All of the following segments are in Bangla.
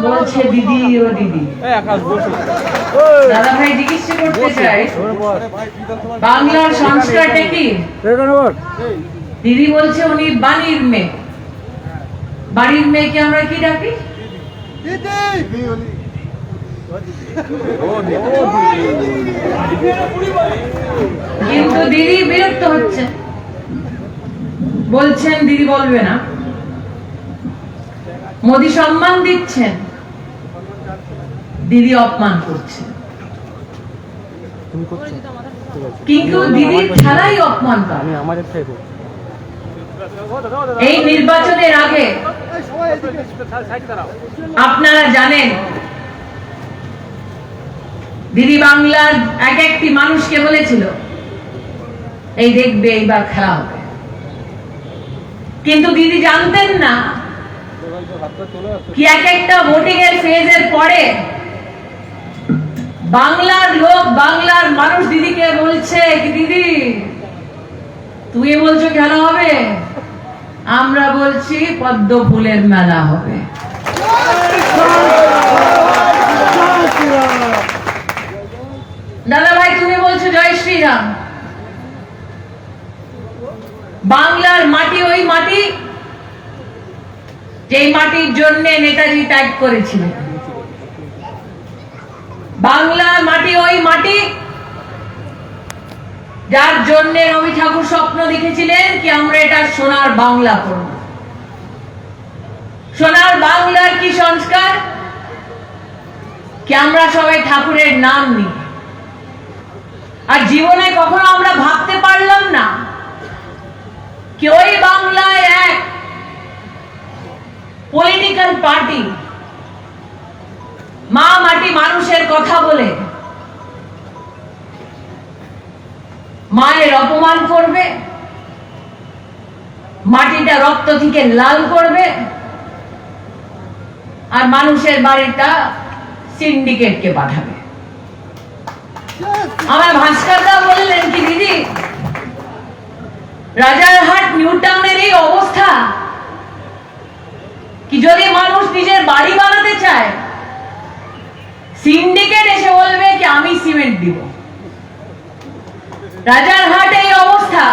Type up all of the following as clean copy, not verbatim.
বলছে দিদি ও দিদি। দাদা ভাই জিজ্ঞেস করতে চাই বাংলার সংস্কারটা কি? দিদি বলছে উনি বাড়ির মেয়ে। বাড়ির মেয়েকে আমরা কি ডাকি? কিন্তু দিদি বিরক্ত হচ্ছে, বলছেন দিদি বলবে না। মোদি সম্মান দিচ্ছেন, দিদি অপমান করছে। কিন্তু দিদির খেলাই অপমান করে। এই নির্বাচনের আগে আপনারা জানেন দিদি বাংলার এক একটি মানুষকে বলেছিল এই দেখবে এইবার খেলা হবে। কিন্তু দিদি জানতেন না কি এক একটা ভোটিং এর ফেজের পরে বাংলার লোক, বাংলার মানুষ দিদিকে বলছে কি দিদি তুমি বলছো খেলা হবে, আমরা বলছি পদ্ম ফুলের মেলা হবে। দাদা ভাই তুমি বলছো জয় শ্রীরাম। বাংলার মাটি ওই মাটি যেই মাটির জন্য নেতাজি ত্যাগ করেছিলেন। বাংলার মাটি ওই মাটি যার জন্য রবি ঠাকুর স্বপ্ন দেখেছিলেন কি আমরা এটা সোনার বাংলা করব। সোনার বাংলার কি সংস্কার কি আমরা সবাই ঠাকুরের নাম নিই। আর জীবনে কখনো আমরা ভাবতে পারলাম না কি ওই বাংলায় এক পলিটিক্যাল পার্টি মা মাটি মানুষের কথা বলে মায়ের অপমান করবে, মাটিটা রক্ত থেকে লাল করবে, আর মানুষের বাড়িটা সিন্ডিকেটকে পাঠাবে। আমার ভাস্করদা বললেন কি দিদি রাজারহাট নিউ টাউনের এই অবস্থা কি যদি মানুষ নিজের বাড়ি বানাতে চায় সিন্ডিকেট এসে বলবে কি আমি সিমেন্ট দিব। রাজারহাট এই অবস্থা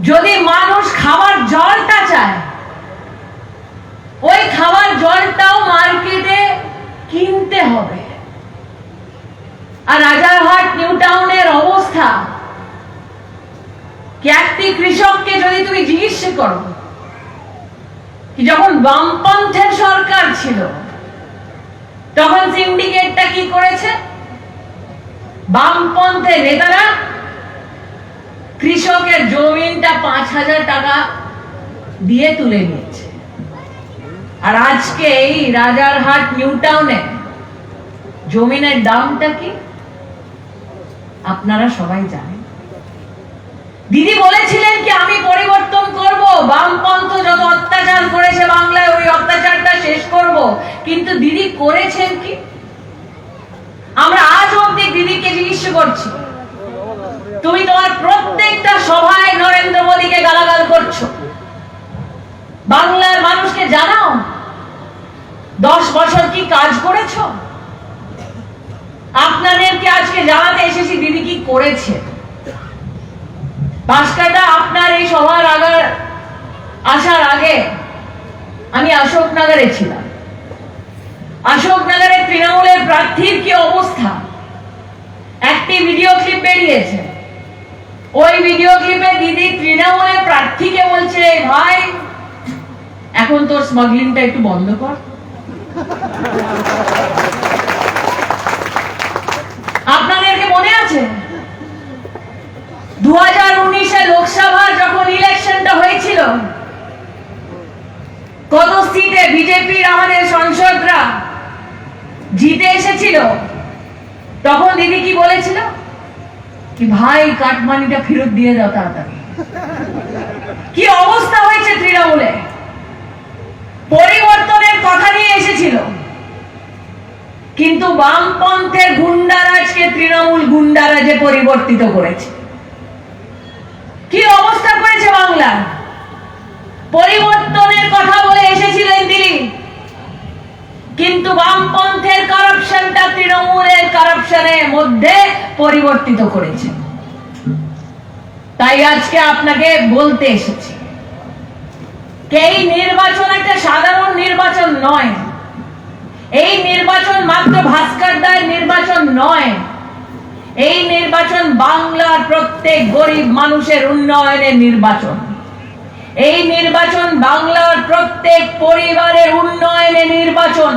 যদি মানুষ খাবার জলটা চায় ওই খাবার জলটাও মার্কেটে কিনতে হবে। আর রাজারহাট নিউ টাউনের অবস্থা কি একটি কৃষককে যদি তুমি জিজ্ঞেস করো কি যখন বামপন্থের সরকার ছিল তখন সিন্ডিকেটটা কি করেছে, বামপন্থের নেতারা কৃষকের জমিনটা 5,000 টাকা দিয়ে তুলে নিয়েছে। আর আজকে এই রাজারহাট নিউ টাউনে জমিনের দামটা কি আপনারা সবাই জানেন। দিদি বলেছিলেন কি আমি পরিবর্তন করব, বামপন্থ যত অত্যাচার করেছে বাংলায় ওই অত্যাচারটা শেষ করব। কিন্তু দিদি করেছেন কি? আমরা আজ অবধি দিদিকে জিজ্ঞেস করছি তুমি তোমার প্রত্যেকটা সভায় নরেন্দ্র মোদীকে গালাগাল করছো, বাংলার মানুষকে জানাও 10 বছর কি কাজ করেছো। আপনাদেরকে আজকে জানাতে এসেছি দিদি কি করেছে। ভাস্করদা আপনার এই সভার আসার আগে আমি অশোকনগরে ছিলাম। অশোকনগরে তৃণমূলের প্রার্থীর কি অবস্থা একটি ভিডিও ক্লিপ বেরিয়েছে। ওই ভিডিও ক্লিপে দিদি তৃণমূলের প্রার্থীকে বলছে ভাই এখন তোর স্মাগলিংটা একটু বন্ধ কর। আপনাদেরকে মনে আছে 2019-এ লোকসভা যখন ইলেকশনটা হয়েছিল কত সিটে বিজেপির আমাদের সাংসদরা জিতে এসেছিল, তখন দিদি কি বলেছিল কি ভাই কাটমানিটা ফেরত দিয়ে দাও তাড়াতাড়ি। কি অবস্থা হয়েছে তৃণমূলে, পরিবর্তনের কথা নিয়ে এসেছিল কিন্তু বামপন্থের গুন্ডারাজকে তৃণমূল গুন্ডারাজে পরিবর্তিত করেছে। কি অবস্থা করেছে বাংলা, পরিবর্তনের কথা বলে এসেছিলেন দিদি কিন্তু বামপন্থের কারাপশনটা তৃণমূলের কারাপশনের মধ্যে পরিবর্তিত করেছে। তাই আজকে আপনাকে বলতে এসেছি, এই নির্বাচন একটা সাধারণ নির্বাচন নয়। এই নির্বাচন মাত্র ভাস্কর দায়ের নির্বাচন নয়। এই নির্বাচন বাংলার প্রত্যেক গরিব মানুষের উন্নয়নের নির্বাচন। এই নির্বাচন বাংলার প্রত্যেক পরিবারের উন্নয়নের নির্বাচন।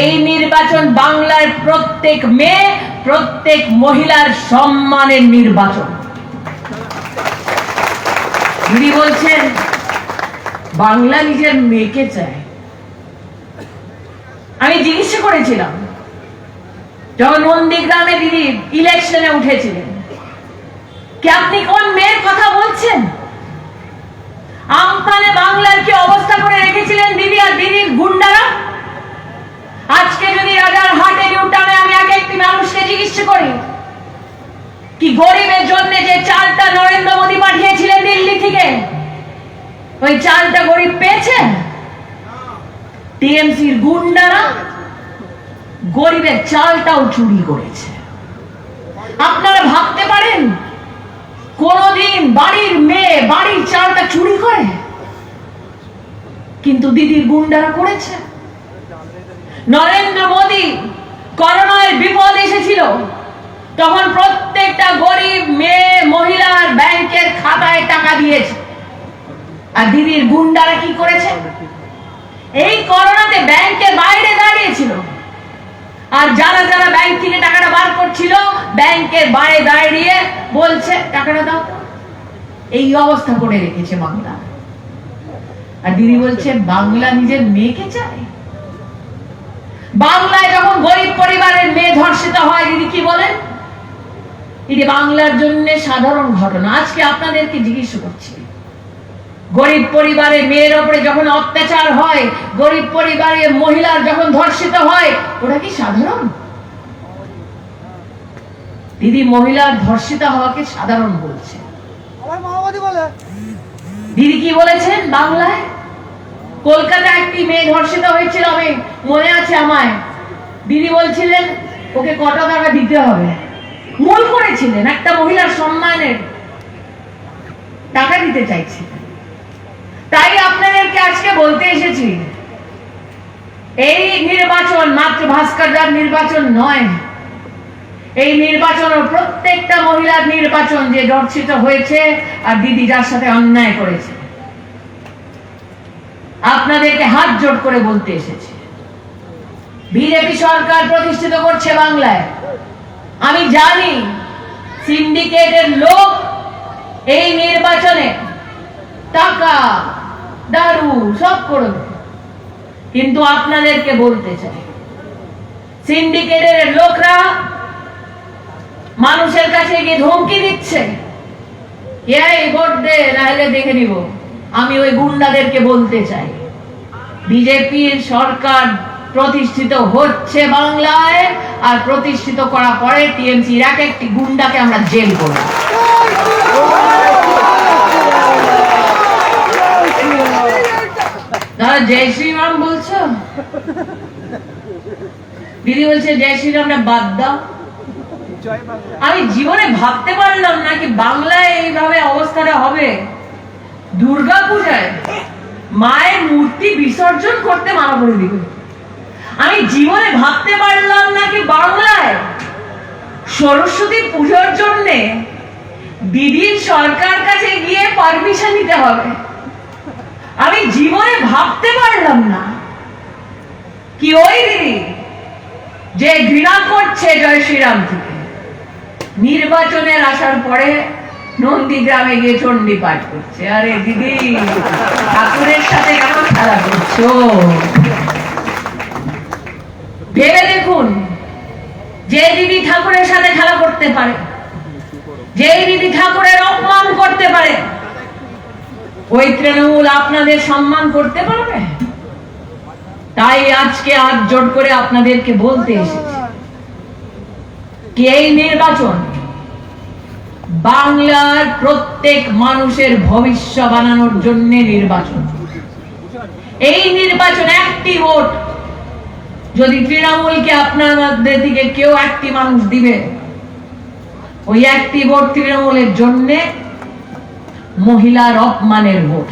এই নির্বাচন বাংলার প্রত্যেক মেয়ে, প্রত্যেক মহিলার সম্মানের নির্বাচন। দিদি বলছেন বাংলা নিজের মেয়েকে চায়। আমি জিজ্ঞেস করেছিলাম যখন নন্দীগ্রামে দিদি ইলেকশনে উঠেছিলেন, কি আপনি কোন মেয়ের কথা বলছেন? আমফানে বাংলার কি অবস্থা করে রেখেছিলেন দিদি আর দিদির গুন্ডারা? আজকে যদি রাজারহাটে নিউটাউনে আমি এক একটি মানুষকে জিজ্ঞেস করি, কি গরিবের জন্য যে চালটা নরেন্দ্র মোদী পাঠিয়েছিলেন দিল্লি থেকে, ওই চালটা গরিব পেয়েছে? টিএমসির গুন্ডারা গরিবের চালটাও চুরি করেছে। আপনারা ভাবতে পারেন কোনদিন বাড়ির মেয়ে বাড়ির চালটা চুরি করে? কিন্তু দিদির গুন্ডারা করেছে। নরেন্দ্র মোদী করোনার বিপদ এসেছিল, তখন প্রত্যেকটা গরিব মেয়ে মহিলার ব্যাংকের খাতায় টাকা দিয়েছে। আর দিদির গুন্ডারা কি করেছে? এই করোনাতে ব্যাংকের বাইরে দাঁড়িয়েছিল, আর যারা যারা ব্যাংক থেকে টাকাটা বার করছিল ব্যাংকের বাইরে দাঁড়িয়ে বলছে টাকাটা দাও। এই অবস্থা করে রেখেছে বাংলা। আর দিদি বলছে বাংলা নিজের মেয়েকে চায়। বাংলায় যখন গরিব পরিবারের মেয়ে ধর্ষিত হয়, দিদি কি বলেন? এটি বাংলার জন্য সাধারণ ঘটনা। আজকে আপনাদেরকে জিজ্ঞেস করছি, গরিব পরিবারের মেয়ের উপরে যখন অত্যাচার হয়, গরিব পরিবারের মহিলার যখন ধর্ষিত হয়, ওটা কি সাধারণ? দিদি মহিলার ধর্ষিত হওয়াকে সাধারণ বলছে। দিদি কি বলেছেন? বাংলায় কলকাতায় একটি মেয়ে ধর্ষিত হয়েছিল, আমি মনে আছে আমায়। দিদি বলছিলেন ওকে কত টাকা দিতে হবে, মূল করেছিলেন একটা মহিলার সম্মানের টাকা দিতে চাইছিলেন। তাই আপনাদেরকে আজকে বলতে এসেছি, এই নির্বাচন মাত্র ভাস্করদার নির্বাচন নয়। এই নির্বাচন প্রত্যেকটা মহিলার নির্বাচন, যে ধর্ষিত হয়েছে আর দিদি যার সাথে অন্যায় করেছে। আপনাদেরকে হাত জোড় করে বলতে এসেছি, বিজেপি সরকার প্রতিষ্ঠিত করছে বাংলায়। আমি জানি সিন্ডিকেটের লোক এই নির্বাচনে টাকা দারু সব করবে, কিন্তু আপনাদেরকে বলতে চাই, সিন্ডিকেটের লোকরা মানুষের কাছে গিয়ে ধমকি দিচ্ছে, এই ভোট দে নাহলে দেখে নিব। আমি ওই গুন্ডাদেরকে বলতে চাই, বিজেপির সরকার প্রতিষ্ঠিত হচ্ছে বাংলায়, আর প্রতিষ্ঠিত করার পরে টিএমসির এক একটি গুন্ডাকে আমরা জেল করব। দাদা জয় শ্রীরাম বলছো? দিদি বলছে জয় শ্রীরামটা বাদ দাও। আমি জীবনে ভাবতে পারলাম না কি বাংলায় এইভাবে অবস্থাটা হবে। দুর্গা পূজায় মায়ের মূর্তি বিসর্জন করতে মানা করে দিবে। আমি জীবনে ভাবতে পারলাম না কি বাংলায় সরস্বতী পুজোর জন্য দিদির সরকার কাছে গিয়ে পারমিশন নিতে হবে। আমি জীবনে ভাবতে পারলাম না কি ওই দিদি যে ঘৃণা করছে জয় শ্রীরাম থেকে, নির্বাচনের আসার পরে নন্দীগ্রামে গিয়ে চণ্ডী পাঠ করছে। আরে দিদি, ঠাকুরের সাথে কেন খেলা করছো? ভেবে দেখুন, যে দিদি ঠাকুরের সাথে খেলা করতে পারে, যে দিদি ঠাকুরের অপমান করতে পারে, ওই তৃণমূল আপনাদের সম্মান করতে পারবে? তাই আজকে হাত জোড় করে আপনাদেরকে বলতে এসেছি কি এই নির্বাচন বাংলার প্রত্যেক মানুষের ভবিষ্যৎ বানানোর জন্য নির্বাচন। এই নির্বাচন একটি ভোট যদি তৃণমূলকে আপনার মধ্যে থেকে কেউ একটি মানুষ দিবে, ওই একটি ভোট তৃণমূলের জন্য মহিলার অপমানের ভোট,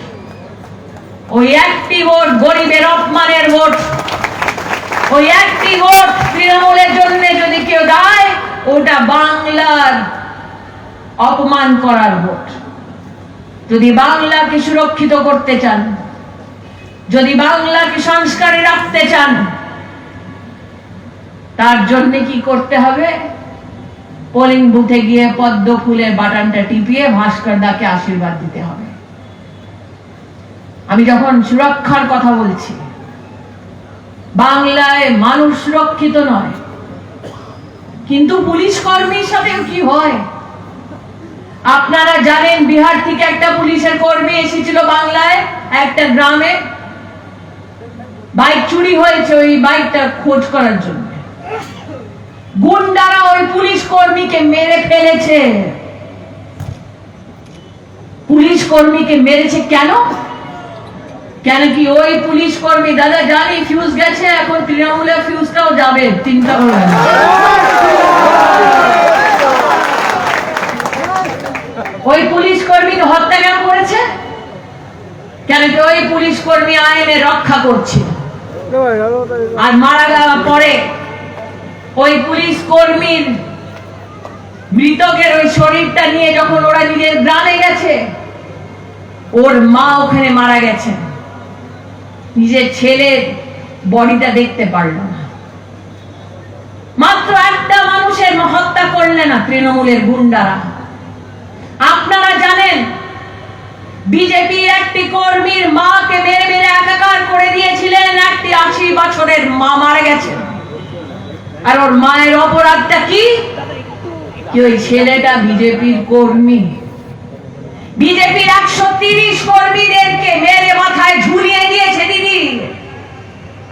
ওই একটি ভোট গরিবের অপমানের ভোট, ওই একটি ভোট তৃণমূলের জন্য যদি কেউ দেয়, ওটা বাংলার অপমান করার ভোট। যদি বাংলাকে সুরক্ষিত করতে চান, যদি বাংলাকে সংস্কারে রাখতে চান, তার জন্য কি করতে হবে? পোলিং বুথে গিয়ে পদ্ম ফুলের বাটনটা টিপিয়ে ভাস্কর দাকে আশীর্বাদ দিতে হবে। আমি যখন সুরক্ষার কথা বলছি, বাংলায় মানুষ সুরক্ষিত নয়, কিন্তু পুলিশ কর্মীর সাথে কি হয় আপনারা জানেন। বিহার থেকে একটা পুলিশের কর্মী এসেছিল বাংলায়, একটা গ্রামে বাইক চুরি হয়েছে, ওই বাইকটা খোঁজ করার জন্য গুন্ডারা ওই পুলিশ কর্মীকে মেরে ফেলেছে। পুলিশ কর্মীকে মেরেছে কেন? কেন কি ওই পুলিশ কর্মী, দাদা জানি ফিউজ গেছে, এখন তৃণমূলের ফিউজটাও যাবে, চিন্তা করবেন না। ওই পুলিশ কর্মীকে হত্যা কেন করেছে? কেন কি ওই পুলিশ কর্মী আইনে রক্ষা করছে, আর মারা যাওয়ার পরে ওই পুলিশ কর্মীর মৃতকের ওই শরীরটা নিয়ে যখন ওরা নিজের গ্রামে গেছে, ওর মা ওখানে মারা গেছে, নিজের ছেলের বডিটা দেখতে পারল না। মাত্র একটা মানুষের হত্যা করলে না তৃণমূলের গুন্ডারা। আপনারা জানেন বিজেপির একটি কর্মীর মাকে মেরে মেরে একাকার করে দিয়েছিলেন, একটি 80 বছরের মা মারা গেছে। আর ওর মায়ের অপরাধটা কি? ওই ছেলেটা বিজেপির কর্মী। বিজেপির 130 কর্মীদেরকে মেরে মাথায় ঝুলিয়ে দিয়েছে দিদি,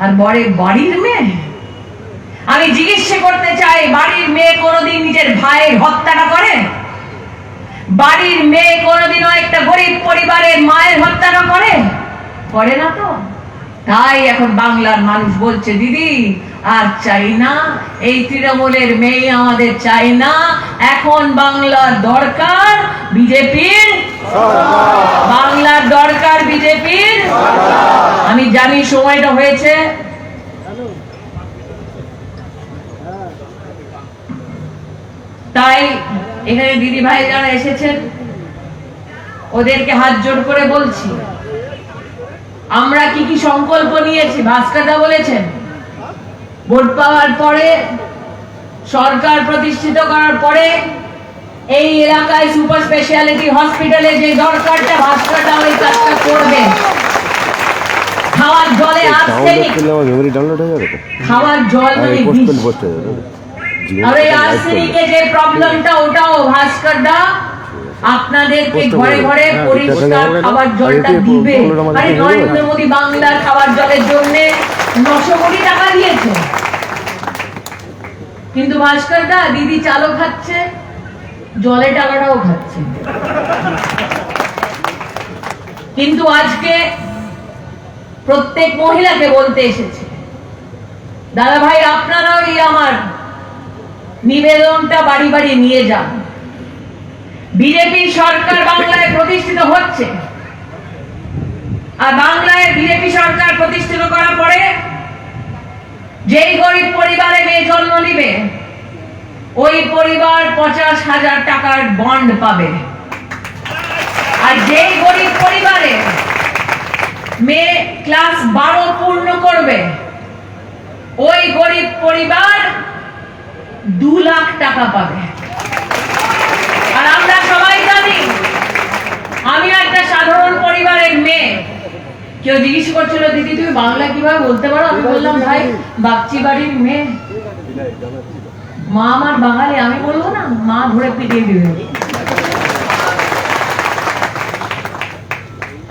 আর বড় বাড়ির মেয়ে। আমি জিজ্ঞেস করতে চাই, বাড়ির মেয়ে কোনোদিন নিজের ভাইয়ের হত্যাটা করে? বাড়ির মেয়ে কোনোদিনও একটা গরিব পরিবারের মায়ের হত্যাটা করে? করে না তো। তাই এখন বাংলার মানুষ বলছে, দিদি আর চাই না এই তৃণমূলের মেয়ে, আমাদের চাই না। এখন বাংলার দরকার বিজেপির, বাংলার দরকার বিজেপির। আমি জানি সময়টা হয়েছে, তাই এখানে দিদি ভাই যারা এসেছেন ওদেরকে হাত জোড় করে বলছি, আমরা কি কি সংকল্প নিয়েছি। ভাস্করদা বলেছেন ভোট পাওয়ার পরে, সরকার প্রতিষ্ঠিত করার পরে এই এলাকায় সুপার স্পেশালিটি হসপিটালে যে দরকারটা, ভাস্করদা ওই কাজটা করবে। খাওয়ার জলে আর্সেনিক, খাওয়ার জল মানে বিষ, আর এই আর্সেনিকের যে প্রবলেমটা, ওটাও ভাস্করদা আপনাদেরকে ঘরে ঘরে পরিষ্কার খাবার জলটা দিবে। আরে নরেন্দ্র মোদী বাংলার খাবার জলের জন্য 900 কোটি টাকা দিয়েছে, কিন্তু ভাস্করদা দিদি চালও খাচ্ছে, জলের টাকাটাও খাচ্ছে। কিন্তু আজকে প্রত্যেক মহিলাকে বলতে এসেছে, দাদা ভাই আপনারাও এই আমার নিবেদনটা বাড়ি বাড়ি নিয়ে যান। বিজেপি সরকার বাংলায় প্রতিষ্ঠিত হচ্ছে, আর বাংলায় বিজেপি সরকার প্রতিষ্ঠিত করার পরে যেই গরিব পরিবারে মেয়ে জন্ম নিবে, ওই পরিবার 50,000 টাকার বন্ড পাবে। আর যেই গরিব পরিবারে মেয়ে ক্লাস 12 পূর্ণ করবে, ওই গরিব পরিবার 2 লাখ টাকা পাবে। আর আমরা সবাই জানি, আমি একটা সাধারণ পরিবারের মেয়ে। কেউ জিজ্ঞেস করছিল, দিদি তুমি বাংলা কিভাবে বলতে পারো? আমি বললাম, ভাই বাগচি বাড়ির মেয়ে, মা আমার বাঙালি। আমি বলবো না, মা ধরে পিটিয়ে দিবে।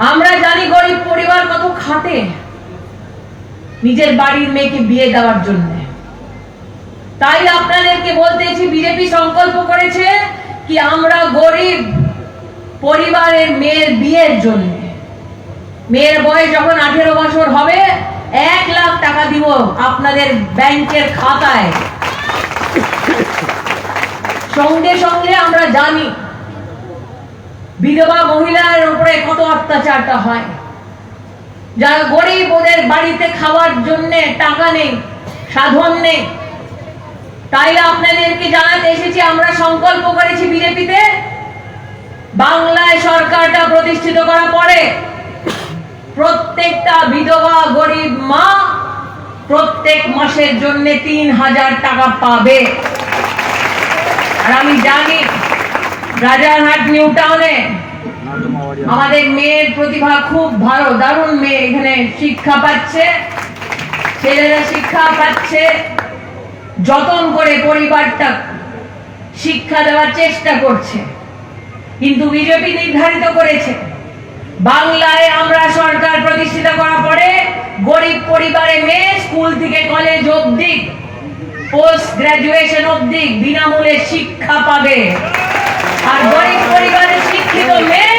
আমরা জানি গরিব পরিবার কত খাটে নিজের বাড়ির মেয়েকে বিয়ে দেওয়ার জন্য। তাই আপনাদেরকে বলতেছি, বিজেপি সংকল্প করেছে কি আমরা গরিব পরিবারের মেয়ের বিয়ের জন্য, মেয়ের বয়স যখন 18 বছর হবে 1 লাখ টাকা দিব আপনাদের ব্যাংকের খাতায়। সঙ্গে সঙ্গে আমরা জানি বিধবা মহিলার উপরে কত অত্যাচারটা হয়। যারা গরিব, ওদের বাড়িতে খাওয়ার জন্য টাকা নেই, সাধন নেই। তাই আপনাদেরকে জানাতে এসেছি, আমরা সংকল্প করেছি বিজেপিতে, বাংলায় সরকারটা প্রতিষ্ঠিত করার পরে প্রত্যেকটা বিধবা গরিব মা প্রত্যেক মাসের জন্য 3000 টাকা পাবে। আর আমি জানি রাজারহাট নিউ টাউনে আমাদের মেয়ের প্রতিভা খুব ভালো, দারুণ মেয়ে এখানে শিক্ষা পাচ্ছে, ছেলেরা শিক্ষা পাচ্ছে, যতন করে পরিবারটা শিক্ষা দেওয়ার চেষ্টা করছে। কিন্তু বিজেপি নির্ধারিত করেছে বাংলায় আমরা সরকার প্রতিষ্ঠিত করার পরে গরিব পরিবারে মেয়ে স্কুল থেকে কলেজ অবধি, পোস্ট গ্রাজুয়েশন অবধি বিনামূল্যে শিক্ষা পাবে। আর গরিব পরিবারের শিক্ষিত মেয়ে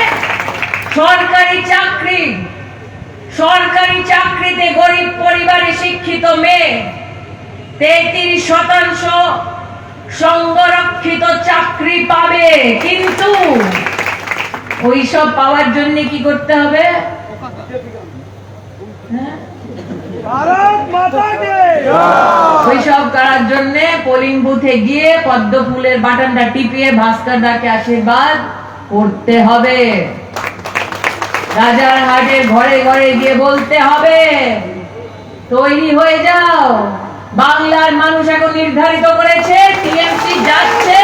সরকারি চাকরিতে গরিব পরিবারে শিক্ষিত মেয়ে 33% সংরক্ষিত চাকরি পাবে। কিন্তু ওইসব পাওয়ার জন্য কি করতে হবে? ওইসব করার জন্য পোলিং বুথে গিয়ে পদ্ম ফুলের বাটনটা টিপিয়ে ভাস্কর দাকে আশীর্বাদ করতে হবে। রাজারহাটের ঘরে ঘরে গিয়ে বলতে হবে তৈরি হয়ে যাও। বাংলার মানুষ এখন নির্ধারিত করেছে টিএমসি যাচ্ছে।